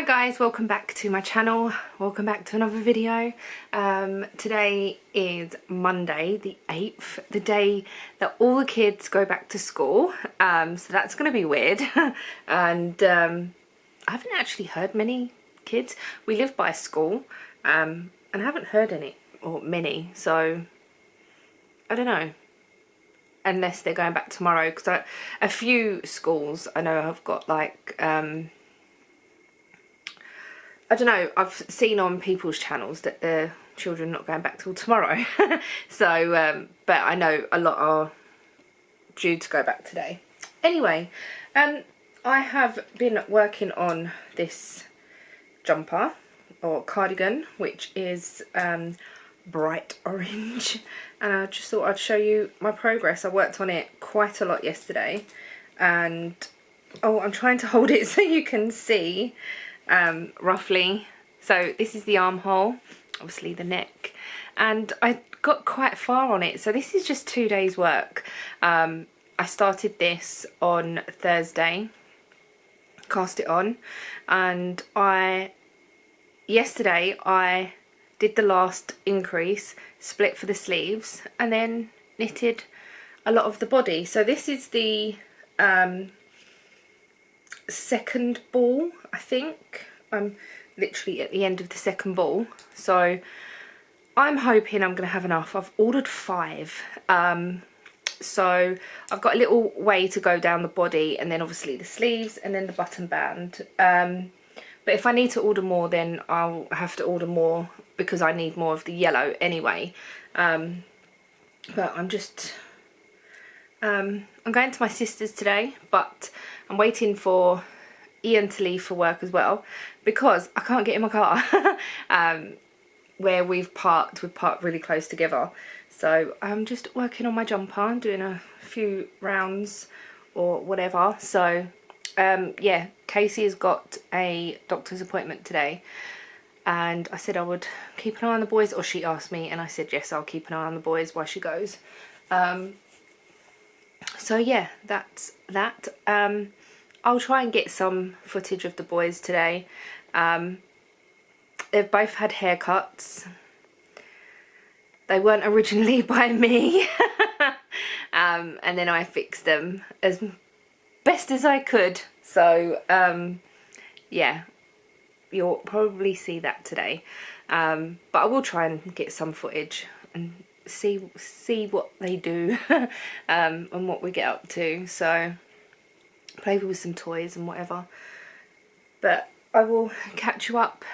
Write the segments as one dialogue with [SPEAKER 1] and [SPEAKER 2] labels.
[SPEAKER 1] Hi guys, welcome back to my channel, welcome back to another video. Today is Monday the 8th, the day that all the kids go back to school, so that's going to be weird. And I haven't actually heard many kids. We live by a school and I haven't heard any or many, so I don't know, unless they're going back tomorrow, because a few schools I know have got like I don't know, I've seen on people's channels that their children are not going back till tomorrow. So, but I know a lot are due to go back today. Anyway, I have been working on this jumper or cardigan, which is bright orange. And I just thought I'd show you my progress. I worked on it quite a lot yesterday. And, oh, I'm trying to hold it so you can see. Roughly. So this is the armhole, obviously the neck, and I got quite far on it. So this is just 2 days work. I started this on Thursday, cast it on, and yesterday I did the last increase, split for the sleeves, and then knitted a lot of the body. So this is the second ball, I think. I'm literally at the end of the second ball, so I'm hoping I'm going to have enough. I've ordered 5, so I've got a little way to go down the body, and then obviously the sleeves, and then the button band. But if I need to order more, then I'll have to order more, because I need more of the yellow anyway. But I'm just I'm going to my sister's today, but I'm waiting for Ian to leave for work as well, because I can't get in my car. Where we've parked really close together. So I'm just working on my jumper, doing a few rounds or whatever. So yeah, Casey has got a doctor's appointment today, and I said I would keep an eye on the boys, or she asked me, and I said yes, I'll keep an eye on the boys while she goes. So yeah, that's that. I'll try and get some footage of the boys today. They've both had haircuts. They weren't originally by me. And then I fixed them as best as I could. So, yeah, you'll probably see that today. But I will try and get some footage and see what they do and what we get up to. So, play with some toys and whatever. But I will catch you up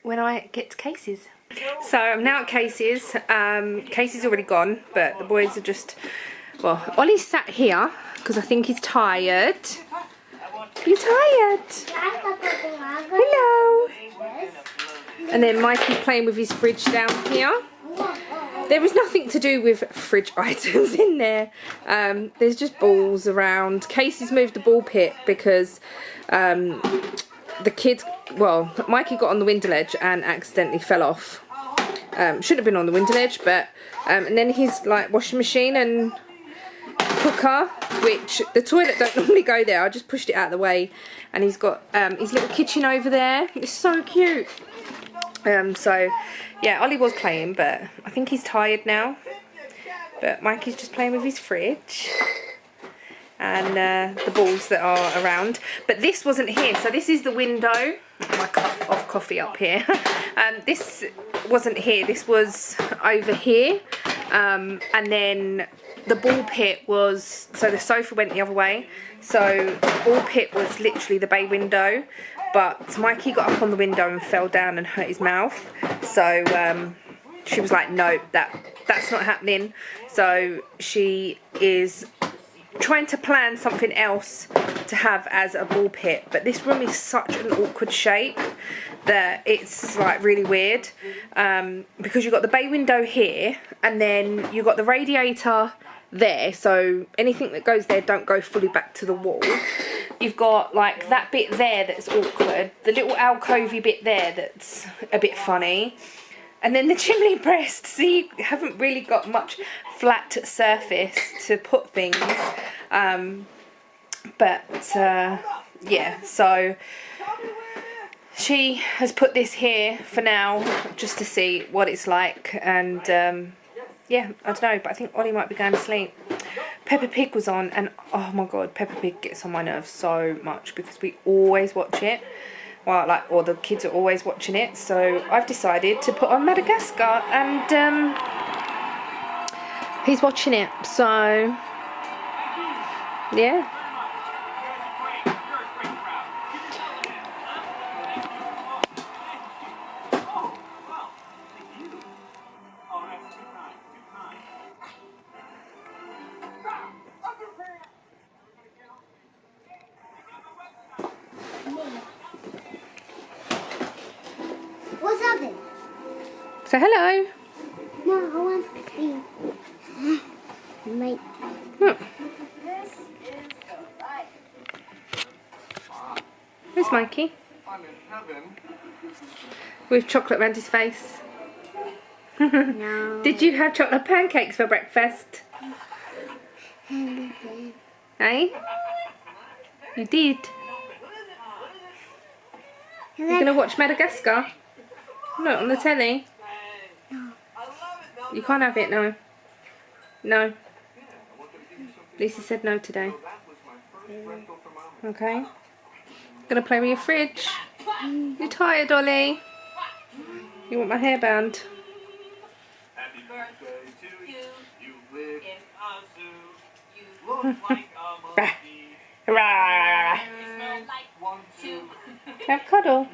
[SPEAKER 1] when I get to Casey's. So I'm now at Casey's. Casey's already gone, but the boys are just, well, Ollie's sat here because I think he's tired. You tired? Hello. And then Mikey's playing with his fridge down here. There is nothing to do with fridge items in there. There's just balls around. Casey's moved the ball pit because the kids, well, Mikey got on the window ledge and accidentally fell off. Shouldn't have been on the window ledge, but and then his like washing machine and cooker, which the toilet don't normally go there. I just pushed it out of the way, and he's got his little kitchen over there. It's so cute. So yeah, Ollie was playing, but I think he's tired now. But Mikey's just playing with his fridge and the balls that are around. But this wasn't here, so this is the window. My cup of coffee up here. This wasn't here, this was over here. And then the ball pit was, so the sofa went the other way. So the ball pit was literally the bay window. But Mikey got up on the window and fell down and hurt his mouth. So she was like, no, that's not happening. So she is trying to plan something else to have as a ball pit. But this room is such an awkward shape that it's like really weird. Because you've got the bay window here, and then you've got the radiator there, so anything that goes there don't go fully back to the wall. You've got like that bit there that's awkward, the little alcovey bit there that's a bit funny, and then the chimney breast, so you haven't really got much flat surface to put things. But yeah, so she has put this here for now just to see what it's like, and yeah, I don't know, but I think Ollie might be going to sleep. Peppa Pig was on, and oh my god, Peppa Pig gets on my nerves so much because we always watch it. Well, like, or the kids are always watching it, so I've decided to put on Madagascar, and he's watching it, so yeah.
[SPEAKER 2] What's happening?
[SPEAKER 1] So hello.
[SPEAKER 2] No, I want to see. Mate.
[SPEAKER 1] Where's Mikey?
[SPEAKER 3] I'm in heaven.
[SPEAKER 1] With chocolate around his face.
[SPEAKER 2] No.
[SPEAKER 1] Did you have chocolate pancakes for breakfast? Eh? You did. You're going to watch Madagascar? No, on the telly?
[SPEAKER 2] No.
[SPEAKER 1] You can't have it, no. No. Lisa said no today. Okay. Gonna play with your fridge. You're tired, Ollie. You want my hairband?
[SPEAKER 3] Happy birthday to you. You live in a zoo. You look like a monkey.
[SPEAKER 1] Hurrah!
[SPEAKER 3] You smell like 1, 2.
[SPEAKER 1] Have a cuddle.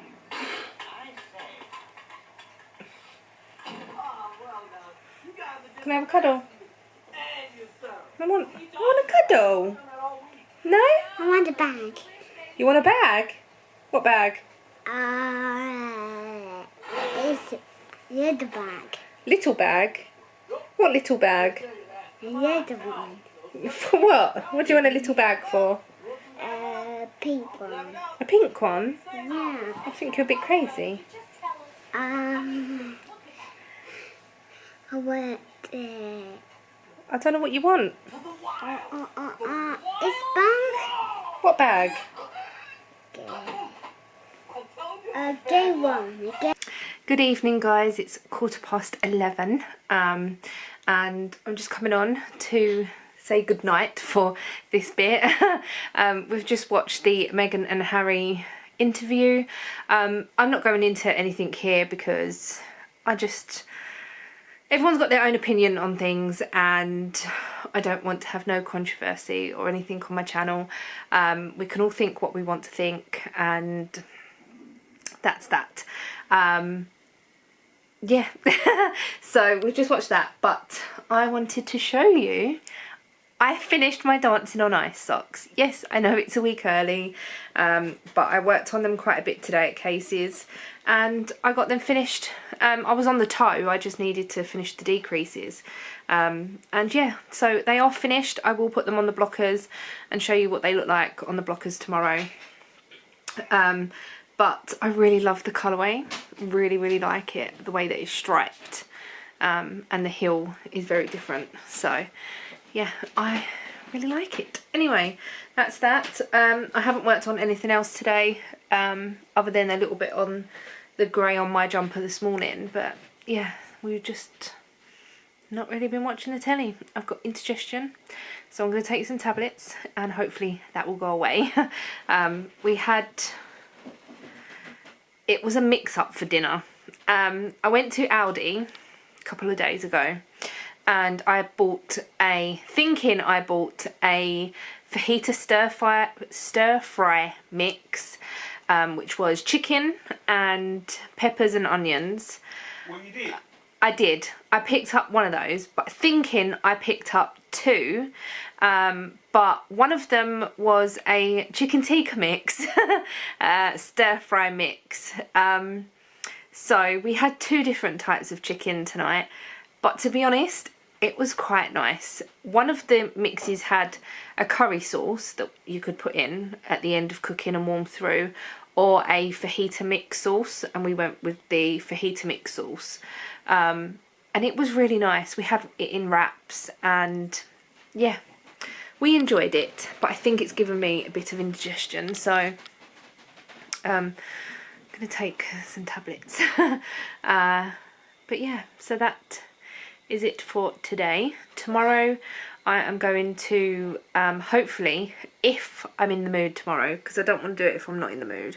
[SPEAKER 1] Can I have a cuddle? I want a cuddle. No?
[SPEAKER 2] I want a bag.
[SPEAKER 1] You want a bag? What bag?
[SPEAKER 2] It's the bag.
[SPEAKER 1] Little bag? What little bag?
[SPEAKER 2] The other one.
[SPEAKER 1] For what? What do you want a little bag for?
[SPEAKER 2] Pink one.
[SPEAKER 1] A pink one?
[SPEAKER 2] Yeah.
[SPEAKER 1] I think you're a bit crazy.
[SPEAKER 2] I want
[SPEAKER 1] I don't know what you want.
[SPEAKER 2] it's bag.
[SPEAKER 1] What bag?
[SPEAKER 2] Gay one.
[SPEAKER 1] Good evening, guys. It's 11:15, and I'm just coming on to say goodnight for this bit. We've just watched the Meghan and Harry interview. I'm not going into anything here because everyone's got their own opinion on things, and I don't want to have no controversy or anything on my channel. We can all think what we want to think, and that's that. Yeah. So we've just watched that, but I wanted to show you I finished my dancing on ice socks. Yes, I know it's a week early, but I worked on them quite a bit today at Casey's, and I got them finished. I was on the toe, I just needed to finish the decreases. And yeah, so they are finished. I will put them on the blockers and show you what they look like on the blockers tomorrow. But I really love the colourway, really like it, the way that it's striped, and the heel is very different, so yeah, I really like it. Anyway, that's that. I haven't worked on anything else today, other than a little bit on the grey on my jumper this morning, but yeah, we've just not really been watching the telly. I've got indigestion, so I'm going to take some tablets and hopefully that will go away. It was a mix-up for dinner. I went to Aldi a couple of days ago, and thinking I bought a fajita stir fry mix, which was chicken and peppers and onions.
[SPEAKER 3] Well, you did.
[SPEAKER 1] I did. I picked up one of those, but thinking I picked up two, but one of them was a chicken tikka mix, stir fry mix. So we had two different types of chicken tonight, but to be honest, it was quite nice. One of the mixes had a curry sauce that you could put in at the end of cooking and warm through, or a fajita mix sauce, and we went with the fajita mix sauce. And it was really nice. We had it in wraps, and yeah, we enjoyed it, but I think it's given me a bit of indigestion, so gonna going to take some tablets. But yeah, so that is it for today. Tomorrow I am going to, hopefully, if I'm in the mood tomorrow, because I don't want to do it if I'm not in the mood,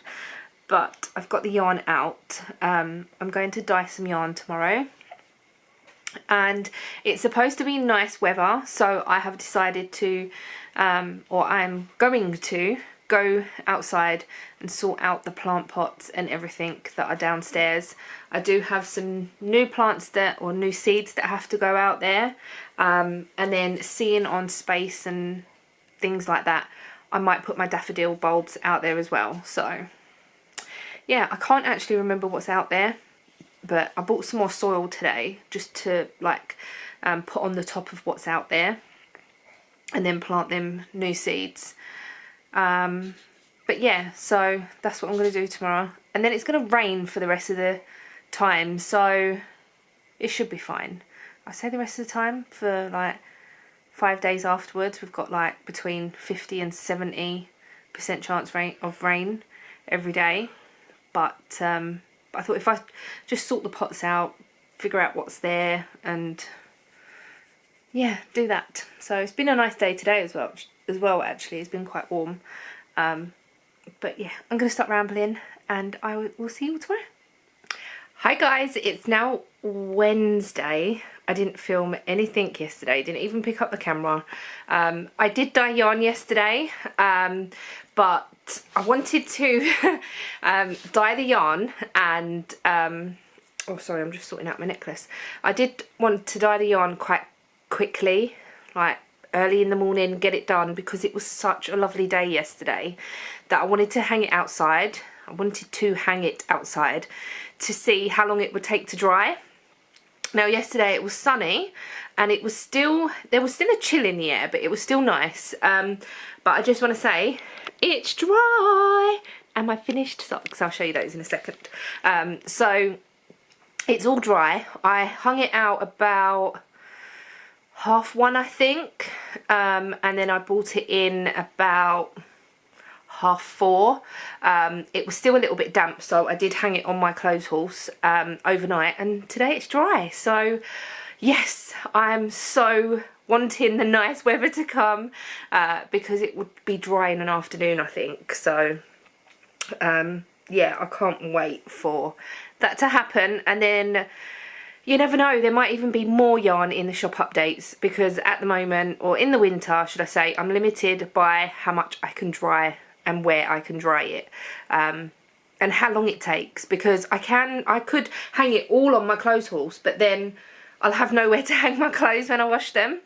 [SPEAKER 1] but I've got the yarn out. I'm going to dye some yarn tomorrow. And it's supposed to be nice weather, so I have decided to, or I'm going to go outside and sort out the plant pots and everything that are downstairs. I do have some new plants that, or new seeds that have to go out there, and then seeing on space and things like that, I might put my daffodil bulbs out there as well. So yeah, I can't actually remember what's out there, but I bought some more soil today just to like put on the top of what's out there and then plant them new seeds. But yeah, so that's what I'm going to do tomorrow, and then it's going to rain for the rest of the time, so it should be fine. I say the rest of the time, for like 5 days afterwards we've got like between 50 and 70% chance of rain every day, but I thought if I just sort the pots out, figure out what's there, and yeah, do that. So it's been a nice day today as well actually. It's been quite warm. But yeah, I'm going to stop rambling and I will see you tomorrow. Hi guys, it's now Wednesday. I didn't film anything yesterday, didn't even pick up the camera. I did dye yarn yesterday, but I wanted to dye the yarn and, oh sorry, I'm just sorting out my necklace. I did want to dye the yarn quite quickly, like early in the morning, get it done, because it was such a lovely day yesterday that I wanted to hang it outside. I wanted to hang it outside to see how long it would take to dry. Now yesterday it was sunny and it was still, there was still a chill in the air, but it was still nice. But I just want to say it's dry, and my finished socks, I'll show you those in a second. So it's all dry. I hung it out about 1:30 I think, and then I brought it in about 4:30. It was still a little bit damp, so I did hang it on my clothes horse overnight, and today it's dry. So yes, I'm so wanting the nice weather to come, because it would be dry in an afternoon I think. So yeah, I can't wait for that to happen. And then you never know, there might even be more yarn in the shop updates, because at the moment, or in the winter should I say, I'm limited by how much I can dry and where I can dry it, and how long it takes, because I could hang it all on my clothes horse, but then I'll have nowhere to hang my clothes when I wash them.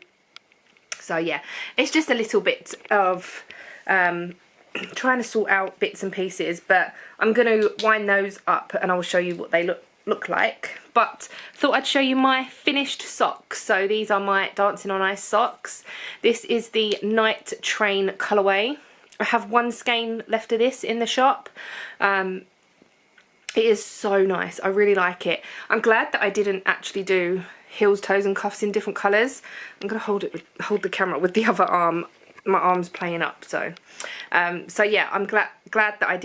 [SPEAKER 1] So yeah, it's just a little bit of trying to sort out bits and pieces, but I'm going to wind those up and I will show you what they look like. But thought I'd show you my finished socks. So these are my Dancing on Ice socks. This is the Night Train colourway. I have one skein left of this in the shop. It is so nice. I really like it. I'm glad that I didn't actually do heels, toes and cuffs in different colours. I'm going to hold the camera with the other arm. My arm's playing up, so so yeah, I'm glad that I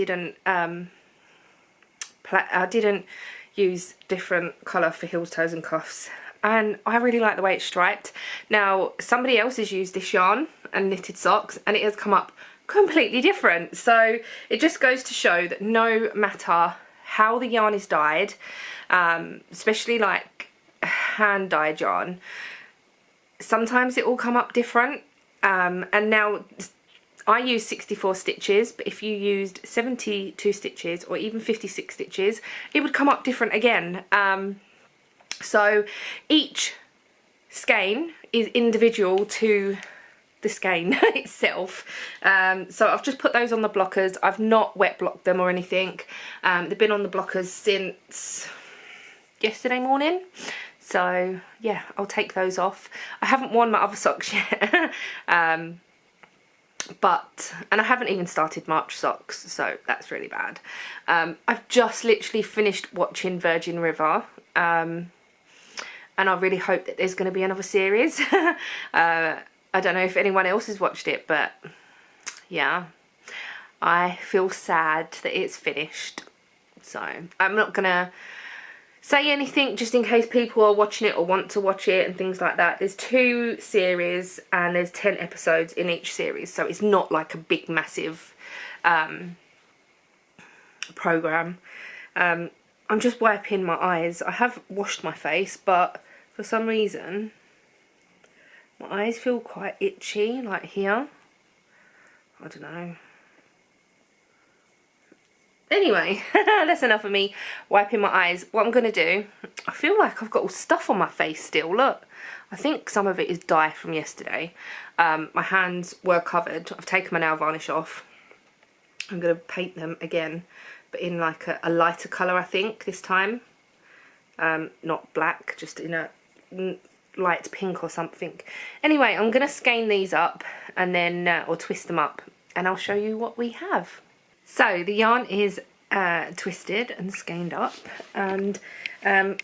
[SPEAKER 1] didn't use different colour for heels, toes and cuffs, and I really like the way it's striped. Now somebody else has used this yarn and knitted socks and it has come up completely different, so it just goes to show that no matter how the yarn is dyed, especially like hand dyed yarn, sometimes it will come up different. And now I use 64 stitches, but if you used 72 stitches or even 56 stitches, it would come up different again. So each skein is individual to the skein itself. So I've just put those on the blockers. I've not wet blocked them or anything. They've been on the blockers since yesterday morning. So yeah, I'll take those off. I haven't worn my other socks yet. And I haven't even started March socks, so that's really bad. I've just literally finished watching Virgin River, and I really hope that there's going to be another series. I don't know if anyone else has watched it, but yeah, I feel sad that it's finished, So I'm not gonna say anything just in case people are watching it or want to watch it and things like that. There's 2 series and there's 10 episodes in each series, so it's not like a big massive program. I'm just wiping my eyes. I have washed my face, but for some reason my eyes feel quite itchy, like here. I don't know. Anyway, that's enough of me wiping my eyes. What I'm going to do, I feel like I've got all stuff on my face still, look. I think some of it is dye from yesterday. My hands were covered. I've taken my nail varnish off. I'm going to paint them again, but in like a lighter colour, I think, this time. Not black, just in a light pink or something. Anyway, I'm going to skein these up and then, or twist them up, and I'll show you what we have. So the yarn is twisted and skeined up, and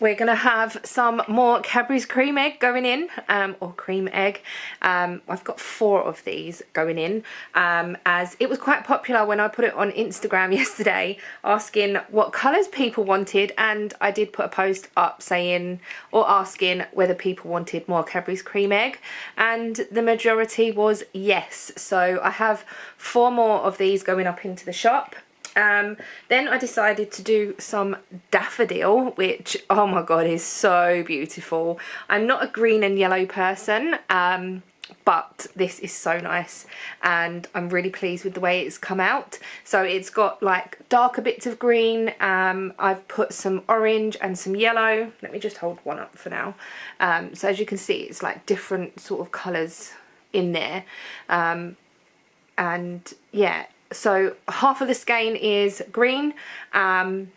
[SPEAKER 1] we're going to have some more Cadbury's cream egg going in, or cream egg. I've got 4 of these going in, as it was quite popular when I put it on Instagram yesterday asking what colours people wanted, and I did put a post up saying, or asking whether people wanted more Cadbury's cream egg, and the majority was yes. So I have 4 more of these going up into the shop. Then I decided to do some Daffodil, which, oh my god, is so beautiful. I'm not a green and yellow person, but this is so nice and I'm really pleased with the way it's come out. So it's got like darker bits of green, I've put some orange and some yellow. Let me just hold one up for now. So as you can see, it's like different sort of colours in there, and yeah. So half of the skein is green, and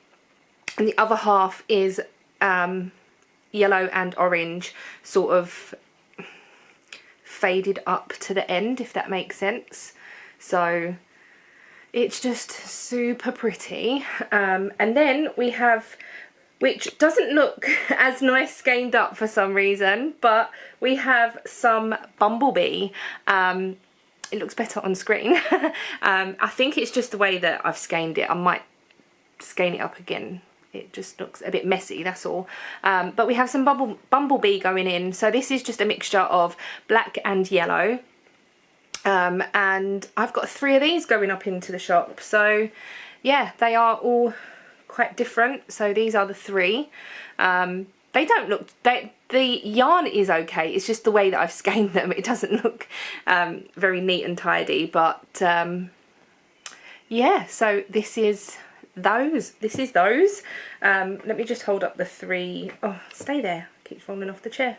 [SPEAKER 1] the other half is yellow and orange, sort of faded up to the end, if that makes sense. So it's just super pretty. And then we have, which doesn't look as nice skeined up for some reason, but we have some Bumblebee. It looks better on screen. I think it's just the way that I've skeined it. I might skein it up again. It just looks a bit messy, that's all. But we have some Bumblebee going in. So this is just a mixture of black and yellow. And I've got 3 of these going up into the shop. So yeah, they are all quite different. So these are the 3. They don't look, the yarn is okay, it's just the way that I've skeined them. It doesn't look very neat and tidy, but yeah, so this is those. Let me just hold up the 3, oh, stay there, keeps falling off the chair.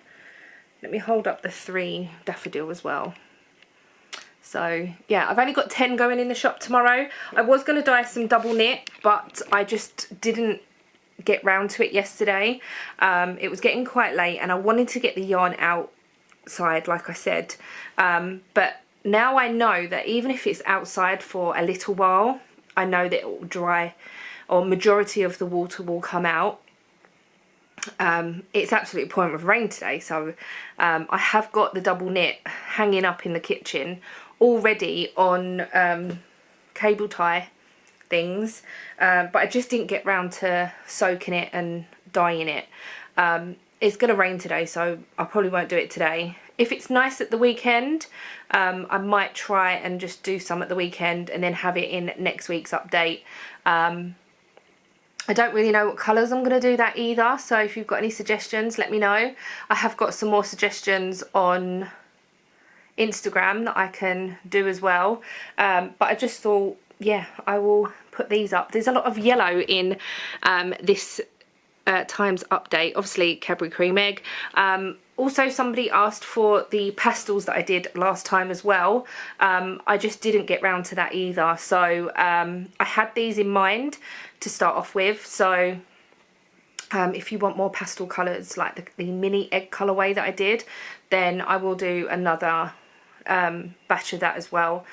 [SPEAKER 1] Let me hold up the 3 Daffodil as well. So yeah, I've only got 10 going in the shop tomorrow. I was going to dye some double knit, but I just didn't get round to it yesterday. It was getting quite late and I wanted to get the yarn outside, like I said, but now I know that even if it's outside for a little while, I know that it will dry, or majority of the water will come out. It's absolutely pouring with rain today, so I have got the double knit hanging up in the kitchen already on cable tie things, but I just didn't get round to soaking it and dyeing it. It's gonna rain today, so I probably won't do it today. If it's nice at the weekend, I might try and just do some at the weekend and then have it in next week's update. I don't really know what colours I'm going to do that either, so if you've got any suggestions, let me know. I have got some more suggestions on Instagram that I can do as well, but I just thought, yeah, I will put these up. There's a lot of yellow in this Times update, obviously Cadbury cream egg. Also somebody asked for the pastels that I did last time as well. I just didn't get round to that either, so I had these in mind to start off with. So if you want more pastel colours like the mini egg colourway that I did, then I will do another batch of that as well.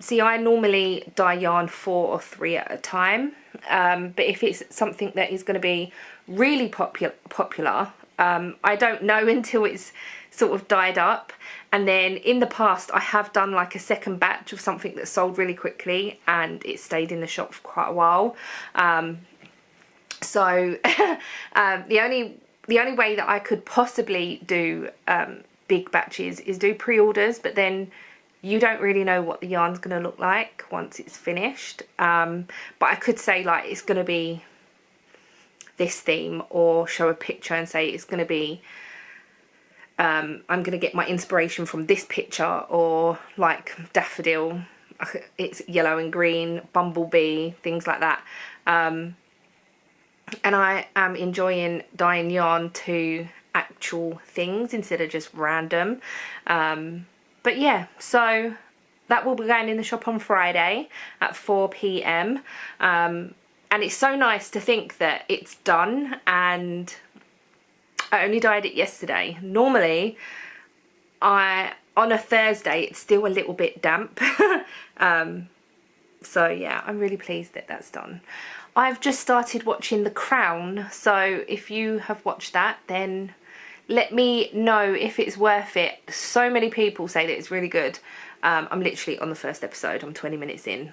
[SPEAKER 1] See, I normally dye yarn 4 or 3 at a time, but if it's something that is going to be really popular, I don't know until it's sort of dyed up. And then in the past I have done like a second batch of something that sold really quickly and it stayed in the shop for quite a while. So the only way that I could possibly do big batches is do pre-orders, but then you don't really know what the yarn's going to look like once it's finished. But I could say like it's going to be this theme, or show a picture and say it's going to be I'm going to get my inspiration from this picture, or like Daffodil, it's yellow and green, Bumblebee, things like that. And I am enjoying dyeing yarn to actual things instead of just random. But yeah, so that will be going in the shop on Friday at 4 p.m. And it's so nice to think that it's done, and I only dyed it yesterday. Normally, on a Thursday, it's still a little bit damp. So yeah, I'm really pleased that that's done. I've just started watching The Crown, so if you have watched that, then let me know if it's worth it. So many people say that it's really good. I'm literally on the first episode. I'm 20 minutes in.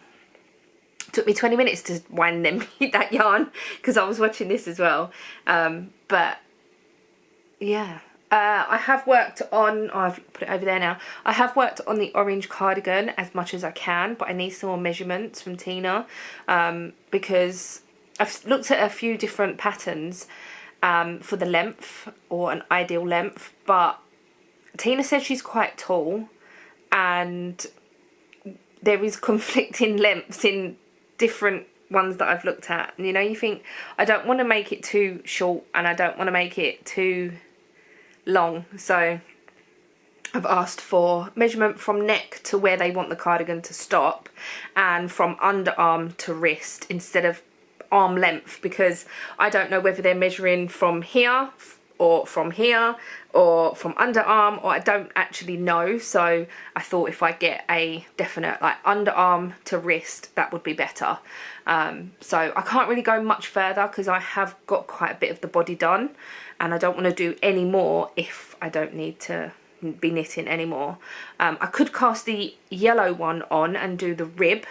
[SPEAKER 1] It took me 20 minutes to wind them that yarn because I was watching this as well. But yeah, I have worked on, I've put it over there now, I have worked on the orange cardigan as much as I can, but I need some more measurements from Tina, because I've looked at a few different patterns for the length, or an ideal length, but Tina said she's quite tall and there is conflicting lengths in different ones that I've looked at, and you know, you think I don't want to make it too short and I don't want to make it too long, so I've asked for measurement from neck to where they want the cardigan to stop, and from underarm to wrist instead of arm length, because I don't know whether they're measuring from here or from here or from underarm, or I don't actually know. So I thought if I get a definite like underarm to wrist, that would be better. So I can't really go much further because I have got quite a bit of the body done, and I don't want to do any more if I don't need to be knitting anymore. I could cast the yellow one on and do the rib,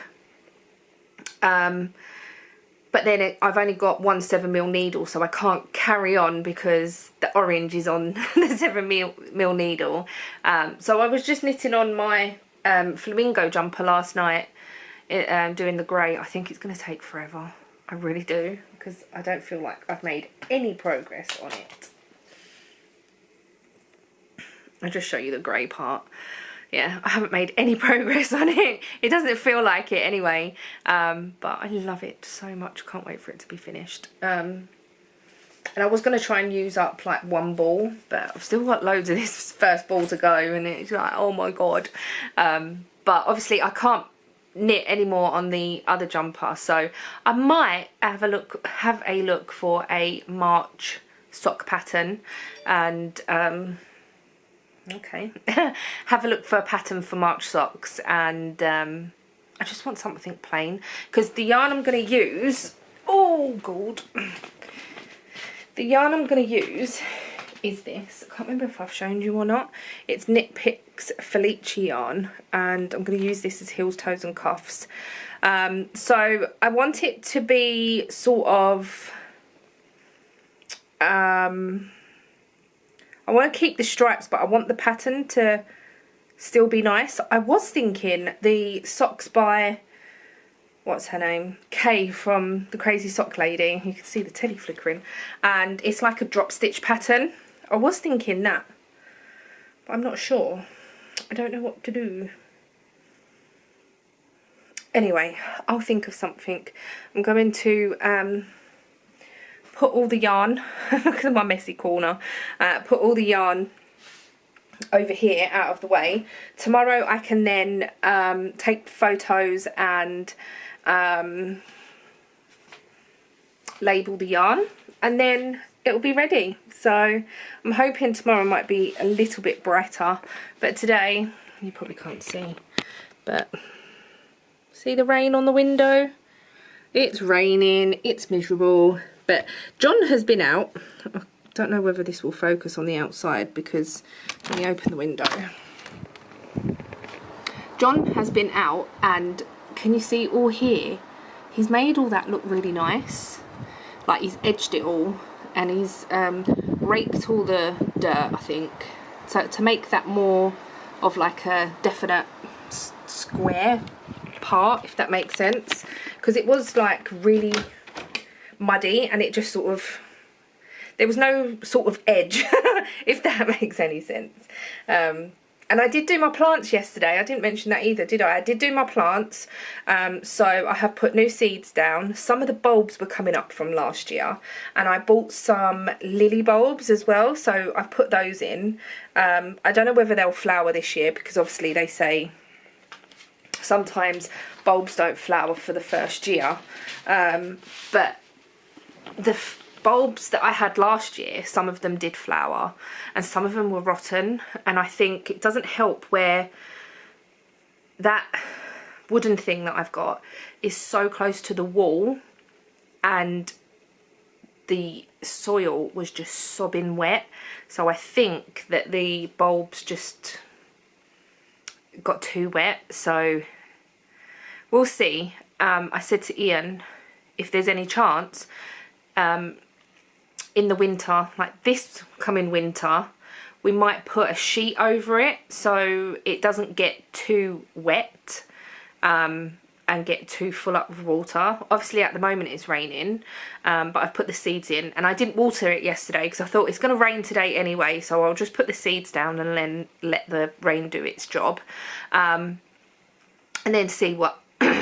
[SPEAKER 1] but then I've only got one 7mm needle, so I can't carry on because the orange is on the 7mm needle. So I was just knitting on my flamingo jumper last night, doing the grey. I think it's going to take forever. I really do, because I don't feel like I've made any progress on it. I'll just show you the grey part. Yeah, I haven't made any progress on it. It doesn't feel like it anyway. But I love it so much. Can't wait for it to be finished. And I was going to try and use up like one ball, but I've still got loads of this first ball to go, and it's like, oh my god. But obviously I can't knit anymore on the other jumper, so I might have a look for a March sock pattern, and okay, have a look for a pattern for March socks. And I just want something plain, because the yarn I'm going to use, oh god, the yarn I'm going to use is this. I can't remember if I've shown you or not. It's Knit Picks Felici yarn, and I'm going to use this as heels, toes and cuffs. So I want it to be sort of I want to keep the stripes, but I want the pattern to still be nice. I was thinking the socks by, what's her name, Kay from the Crazy Sock Lady. You can see the telly flickering, and it's like a drop stitch pattern. I was thinking that, but I'm not sure. I don't know what to do. Anyway, I'll think of something. I'm going to put all the yarn, look at my messy corner, put all the yarn over here out of the way. Tomorrow I can then take photos and label the yarn, and then it'll be ready. So I'm hoping tomorrow might be a little bit brighter, but today, you probably can't see, but see the rain on the window? It's raining, it's miserable. But John has been out. I don't know whether this will focus on the outside, because let me open the window. John has been out, and can you see all here? He's made all that look really nice. like he's edged it all, and he's raked all the dirt, I think, so to make that more of like a definite square part, if that makes sense, because it was like really muddy and it just sort of, there was no sort of edge, if that makes any sense. And I did do my plants yesterday. I didn't mention that either, did I? I did do my plants. So I have put new seeds down. Some of the bulbs were coming up from last year. And I bought some lily bulbs as well. So I've put those in. I don't know whether they'll flower this year, because obviously they say sometimes bulbs don't flower for the first year. But the bulbs that I had last year, some of them did flower and some of them were rotten, and I think it doesn't help where that wooden thing that I've got is so close to the wall and the soil was just sobbing wet, so I think that the bulbs just got too wet, so we'll see. I said to Ian, if there's any chance in the winter, like this coming winter, we might put a sheet over it so it doesn't get too wet and get too full up with water. Obviously at the moment it's raining, but I've put the seeds in, and I didn't water it yesterday because I thought it's going to rain today anyway, so I'll just put the seeds down and then let the rain do its job, and then see what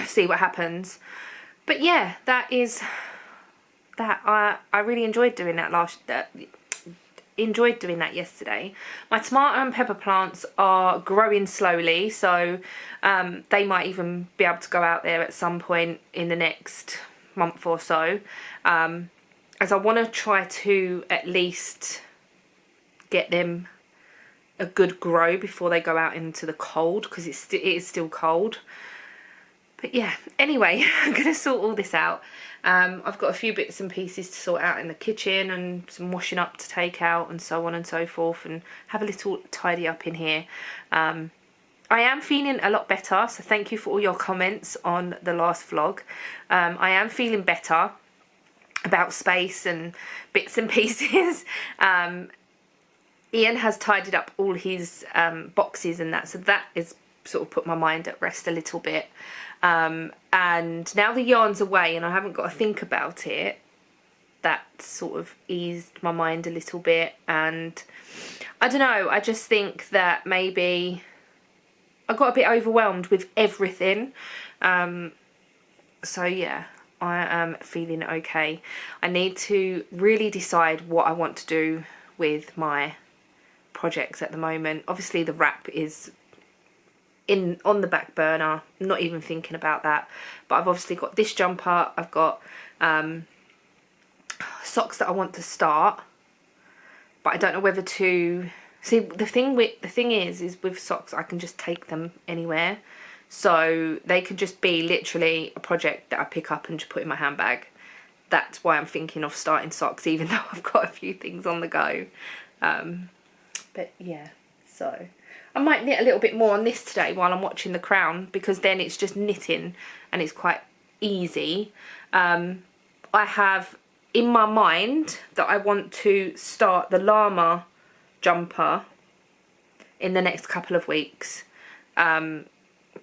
[SPEAKER 1] see what happens. But yeah, that is that. I really enjoyed doing that yesterday. My tomato and pepper plants are growing slowly, so they might even be able to go out there at some point in the next month or so, as I want to try to at least get them a good grow before they go out into the cold, because it is still cold. But yeah, anyway, I'm going to sort all this out. I've got a few bits and pieces to sort out in the kitchen and some washing up to take out and so on and so forth, and have a little tidy up in here. I am feeling a lot better, so thank you for all your comments on the last vlog. I am feeling better about space and bits and pieces. Ian has tidied up all his boxes and that, so that is sort of put my mind at rest a little bit. And now the yarn's away and I haven't got to think about it, that sort of eased my mind a little bit. And I don't know, I just think that maybe I got a bit overwhelmed with everything. So yeah, I am feeling okay. I need to really decide what I want to do with my projects at the moment. Obviously the wrap is on the back burner, not even thinking about that, but I've obviously got this jumper, I've got socks that I want to start, but I don't know whether to see. The thing is with socks I can just take them anywhere, so they could just be literally a project that I pick up and just put in my handbag. That's why I'm thinking of starting socks, even though I've got a few things on the go. But yeah, so I might knit a little bit more on this today while I'm watching The Crown, because then it's just knitting and it's quite easy. I have in my mind that I want to start the llama jumper in the next couple of weeks,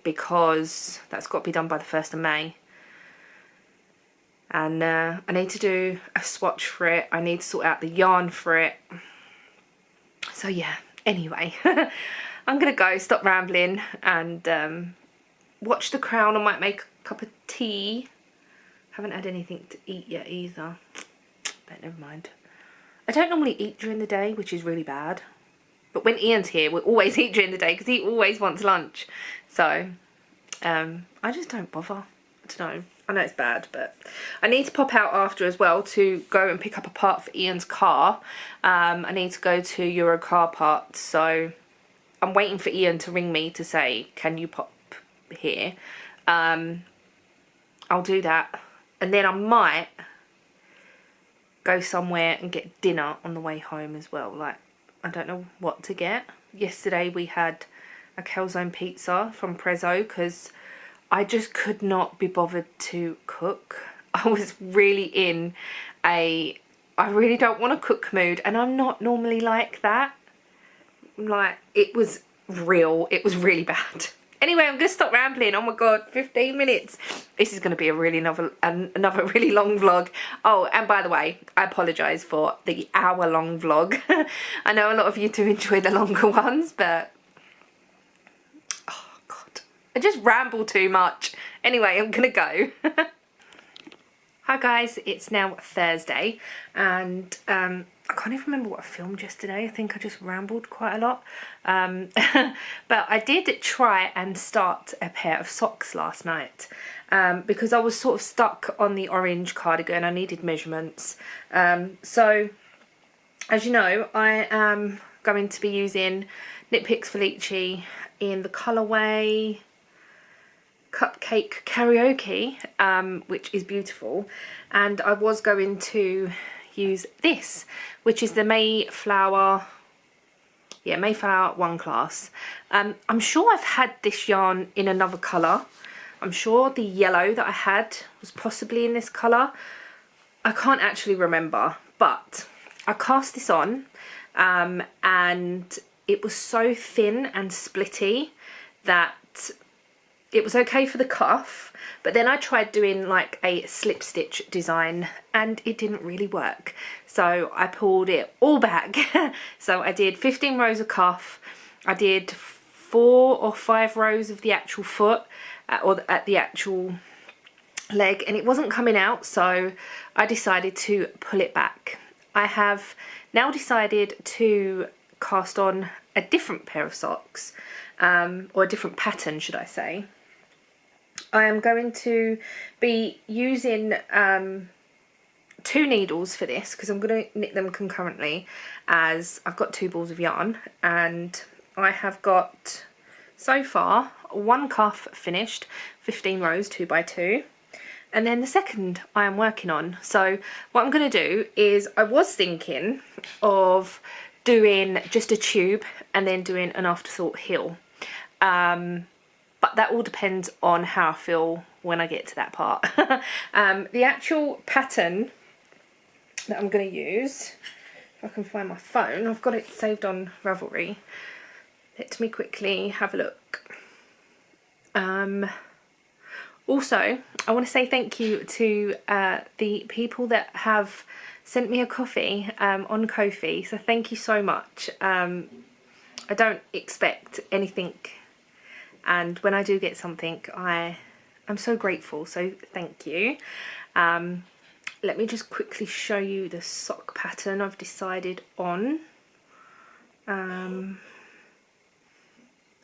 [SPEAKER 1] because that's got to be done by the 1st of May. And I need to do a swatch for it. I need to sort out the yarn for it. So yeah, anyway. I'm going to go, stop rambling, and watch The Crown. I might make a cup of tea. Haven't had anything to eat yet either. But never mind. I don't normally eat during the day, which is really bad. But when Ian's here, we always eat during the day because he always wants lunch. So, I just don't bother. I don't know. I know it's bad, but I need to pop out after as well to go and pick up a part for Ian's car. I need to go to Euro Car Parts, so I'm waiting for Ian to ring me to say, can you pop here? I'll do that. And then I might go somewhere and get dinner on the way home as well. Like, I don't know what to get. Yesterday we had a calzone pizza from Prezzo because I just could not be bothered to cook. I was really in I really don't want to cook mood, and I'm not normally like that. Like, it was really bad. Anyway, I'm gonna stop rambling. Oh my god, 15 minutes. This is gonna be a really another really long vlog. Oh, and by the way, I apologise for the hour-long vlog. I know a lot of you do enjoy the longer ones, but oh god, I just ramble too much. Anyway, I'm gonna go. Hi guys, it's now Thursday, and I can't even remember what I filmed yesterday. I think I just rambled quite a lot. But I did try and start a pair of socks last night because I was sort of stuck on the orange cardigan. I needed measurements. So, as you know, I am going to be using Knit Picks Felici in the colourway Cupcake Karaoke, which is beautiful, and I was going to use this, which is the Mayflower 1 class. I'm sure I've had this yarn in another colour. I'm sure the yellow that I had was possibly in this colour. I can't actually remember, but I cast this on and it was so thin and splitty that it was okay for the cuff, but then I tried doing like a slip stitch design and it didn't really work. So I pulled it all back. So I did 15 rows of cuff. I did 4 or 5 rows of the actual foot or at the actual leg, and it wasn't coming out. So I decided to pull it back. I have now decided to cast on a different pair of socks, or a different pattern, should I say. I am going to be using 2 needles for this because I'm going to knit them concurrently, as I've got 2 balls of yarn, and I have got so far 1 cuff finished, 15 rows 2 by 2, and then the second I am working on. So what I'm going to do is, I was thinking of doing just a tube and then doing an afterthought heel. But that all depends on how I feel when I get to that part. The actual pattern that I'm going to use, if I can find my phone, I've got it saved on Ravelry. Let me quickly have a look. Also, I want to say thank you to the people that have sent me a coffee on Ko-fi. So thank you so much. I don't expect anything, and when I do get something, I'm so grateful, so thank you. Let me just quickly show you the sock pattern I've decided on.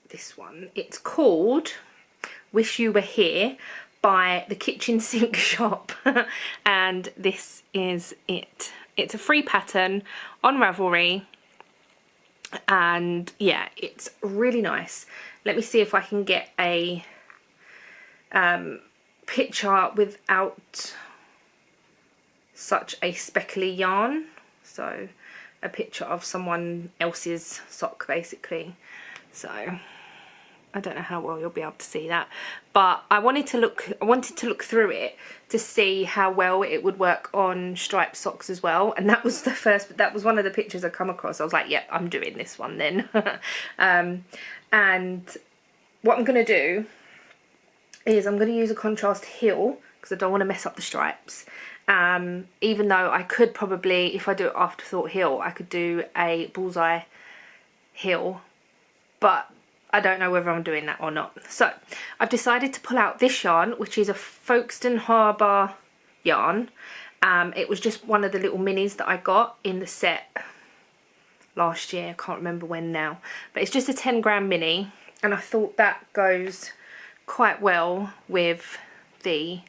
[SPEAKER 1] This one, it's called Wish You Were Here by the Kitchen Sink Shop, and this is it. It's a free pattern on Ravelry, and yeah, it's really nice. Let me see if I can get a picture without such a speckly yarn. So a picture of someone else's sock basically. So I don't know how well you'll be able to see that, but I wanted to look through it to see how well it would work on striped socks as well, and that was one of the pictures I come across. I was like, yep, I'm doing this one then. And what I'm going to do is I'm going to use a contrast heel because I don't want to mess up the stripes. Even though I could probably, if I do it afterthought heel, I could do a bullseye heel, but I don't know whether I'm doing that or not. So I've decided to pull out this yarn, which is a Folkestone Harbour yarn. It was just one of the little minis that I got in the set last year. I can't remember when now, but it's just a 10-gram mini, and I thought that goes quite well with the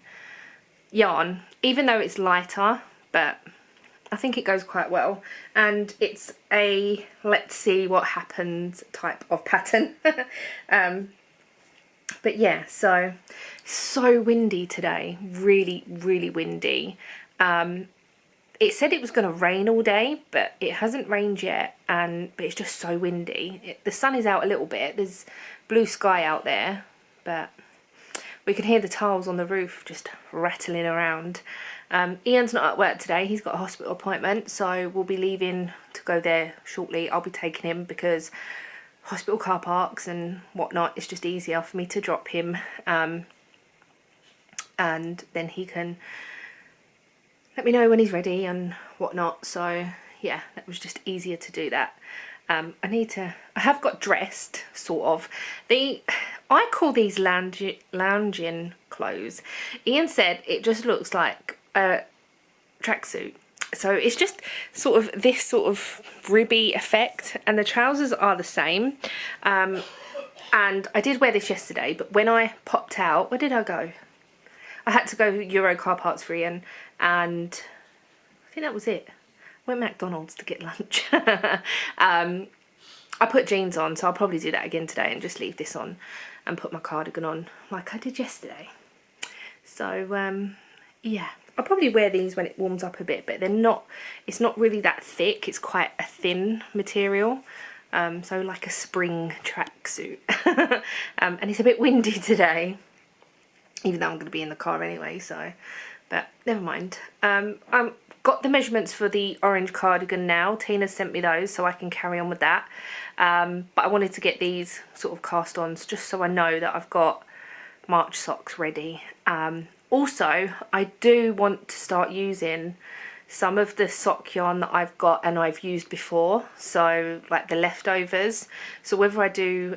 [SPEAKER 1] yarn, even though it's lighter, but I think it goes quite well, and it's a let's see what happens type of pattern. But yeah, so windy today, really windy. It said it was going to rain all day, but it hasn't rained yet, but it's just so windy. The sun is out a little bit, there's blue sky out there, but we can hear the tiles on the roof just rattling around. Ian's not at work today, he's got a hospital appointment, so we'll be leaving to go there shortly. I'll be taking him because hospital car parks and whatnot, it's just easier for me to drop him, and then he can let me know when he's ready and whatnot. So yeah, that was just easier to do that. I have got dressed, sort of. I call these lounging clothes. Ian said it just looks like a tracksuit. So it's just sort of this sort of ribby effect, and the trousers are the same. And I did wear this yesterday, but when I popped out, where did I go? I had to go Euro car parts for Ian, and I think that was it. Went McDonald's to get lunch. I put jeans on, so I'll probably do that again today and just leave this on and put my cardigan on like I did yesterday. So yeah, I'll probably wear these when it warms up a bit, but it's not really that thick. It's quite a thin material, so like a spring tracksuit. And it's a bit windy today, even though I'm going to be in the car anyway, so, but never mind. I've got the measurements for the orange cardigan now. Tina sent me those so I can carry on with that. But I wanted to get these sort of cast ons just so I know that I've got March socks ready. Also, I do want to start using some of the sock yarn that I've got and I've used before, so like the leftovers. So whether I do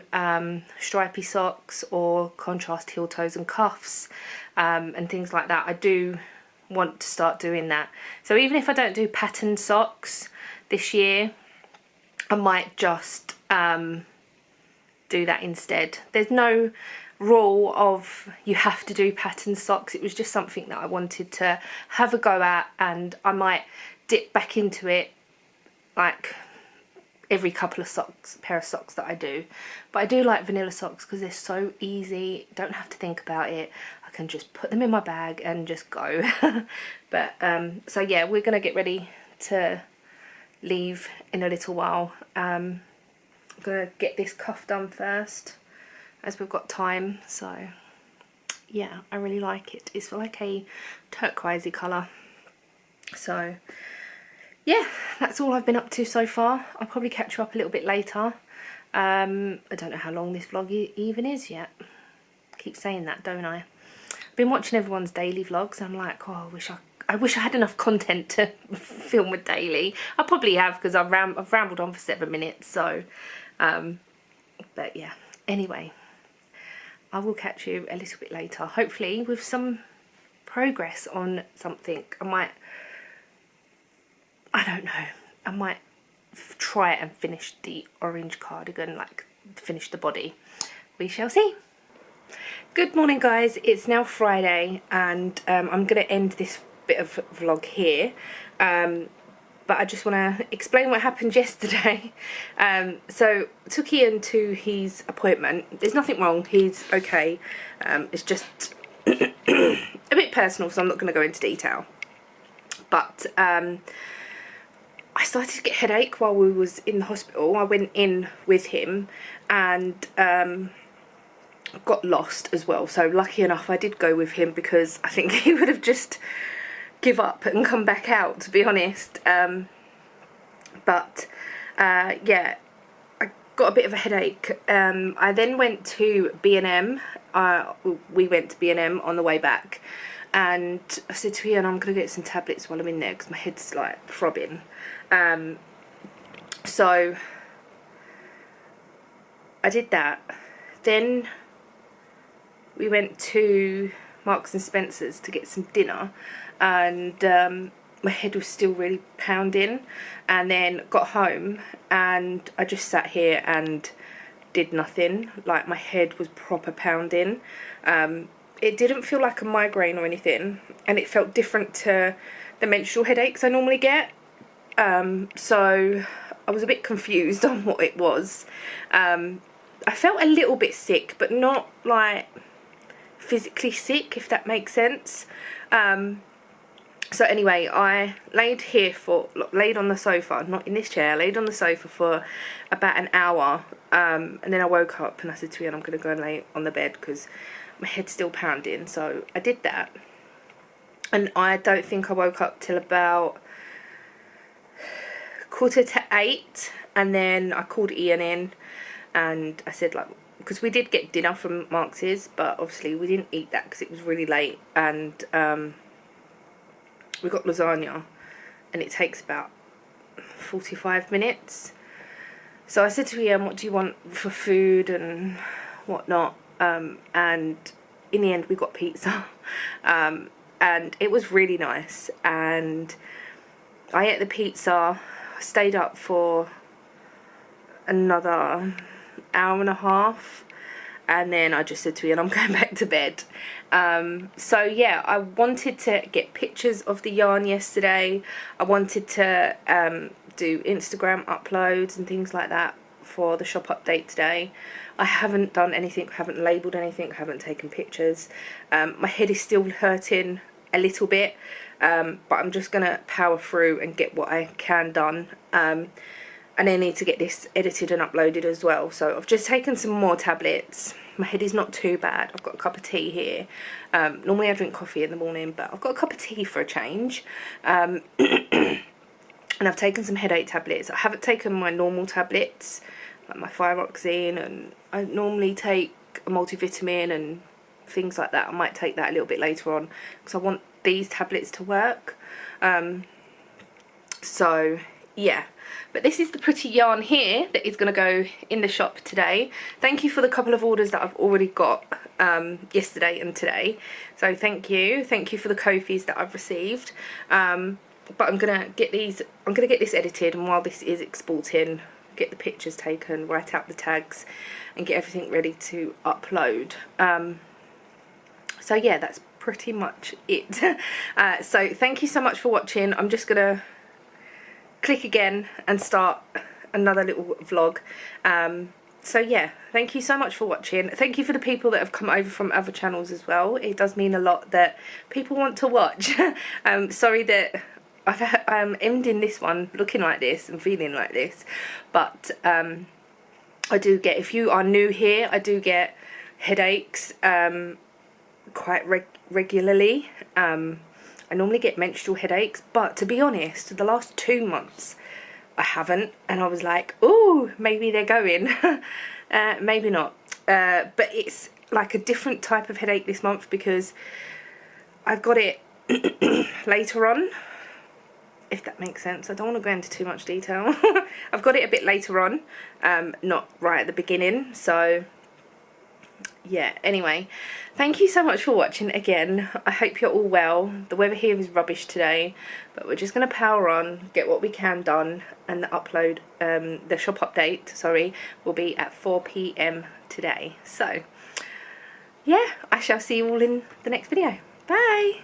[SPEAKER 1] stripy socks or contrast heel toes and cuffs and things like that, I do want to start doing that. So even if I don't do patterned socks this year, I might just do that instead. There's no rule of you have to do patterned socks. It was just something that I wanted to have a go at, and I might dip back into it like every couple of pair of socks that I do. But I do like vanilla socks because they're so easy, don't have to think about it. I can just put them in my bag and just go. But so yeah, we're gonna get ready to leave in a little while. I'm gonna get this cuff done first as we've got time. So yeah, I really like it. It's like a turquoisey colour. So yeah, that's all I've been up to so far. I'll probably catch you up a little bit later. I don't know how long this vlog even is yet. Keep saying that, don't I? I've been watching everyone's daily vlogs. I'm like, oh, I wish I had enough content to film a daily. I probably have, because I've rambled on for 7 minutes. So, but yeah. Anyway, I will catch you a little bit later. Hopefully with some progress on something. I don't know. I might try and finish the orange cardigan, like finish the body. We shall see. Good morning, guys. It's now Friday, and I'm going to end this bit of vlog here. But I just want to explain what happened yesterday. So took Ian to his appointment. There's nothing wrong. He's okay. It's just a bit personal, so I'm not going to go into detail. But I started to get a headache while we was in the hospital. I went in with him and got lost as well. So lucky enough I did go with him, because I think he would have just give up and come back out, to be honest. But yeah, I got a bit of a headache. I then went to B&M. We went to B&M on the way back, and I said to Ian, I'm going to get some tablets while I'm in there because my head's like throbbing. So I did that. Then we went to Marks and Spencer's to get some dinner, and my head was still really pounding. And then got home and I just sat here and did nothing. Like, my head was proper pounding. It didn't feel like a migraine or anything, and it felt different to the menstrual headaches I normally get. So I was a bit confused on what it was. I felt a little bit sick, but not like physically sick, if that makes sense. So anyway, I laid on the sofa, not in this chair, laid on the sofa for about an hour, and then I woke up and I said to Ian, I'm going to go and lay on the bed because my head's still pounding, so I did that. And I don't think I woke up till about 7:45, and then I called Ian in and I said, like, because we did get dinner from Marks's, but obviously we didn't eat that because it was really late, and we got lasagna and it takes about 45 minutes. So I said to Ian, what do you want for food and whatnot, and in the end we got pizza, and it was really nice, and I ate the pizza, stayed up for another hour and a half, and then I just said to Ian, I'm going back to bed. So yeah, I wanted to get pictures of the yarn yesterday. I wanted to do Instagram uploads and things like that for the shop update today. I haven't done anything, haven't labelled anything, haven't taken pictures. My head is still hurting a little bit, but I'm just gonna power through and get what I can done. And I need to get this edited and uploaded as well. So I've just taken some more tablets. My head is not too bad. I've got a cup of tea here. Normally I drink coffee in the morning, but I've got a cup of tea for a change. And I've taken some headache tablets. I haven't taken my normal tablets, like my thyroxine, and I normally take a multivitamin and things like that. I might take that a little bit later on because I want these tablets to work. So yeah, but this is the pretty yarn here that is going to go in the shop today. Thank you for the couple of orders that I've already got yesterday and today, so thank you for the Ko-fis that I've received. But I'm gonna get this edited, and while this is exporting, get the pictures taken, write out the tags, and get everything ready to upload. So yeah, that's pretty much it. So thank you so much for watching. I'm just gonna click again and start another little vlog. So yeah, thank you so much for watching. Thank you for the people that have come over from other channels as well. It does mean a lot that people want to watch. Sorry that I'm ending this one looking like this and feeling like this, but I do get, if you are new here, I do get headaches quite regularly. I normally get menstrual headaches, but to be honest, the last 2 months I haven't, and I was like, oh, maybe they're going. Maybe not, but it's like a different type of headache this month because I've got it later on, if that makes sense. I don't want to go into too much detail. I've got it a bit later on, not right at the beginning, so yeah. Anyway, thank you so much for watching again. I hope you're all well. The weather here is rubbish today, but we're just going to power on, get what we can done, and the upload, the shop update, sorry, will be at 4 PM today. So yeah, I shall see you all in the next video. Bye.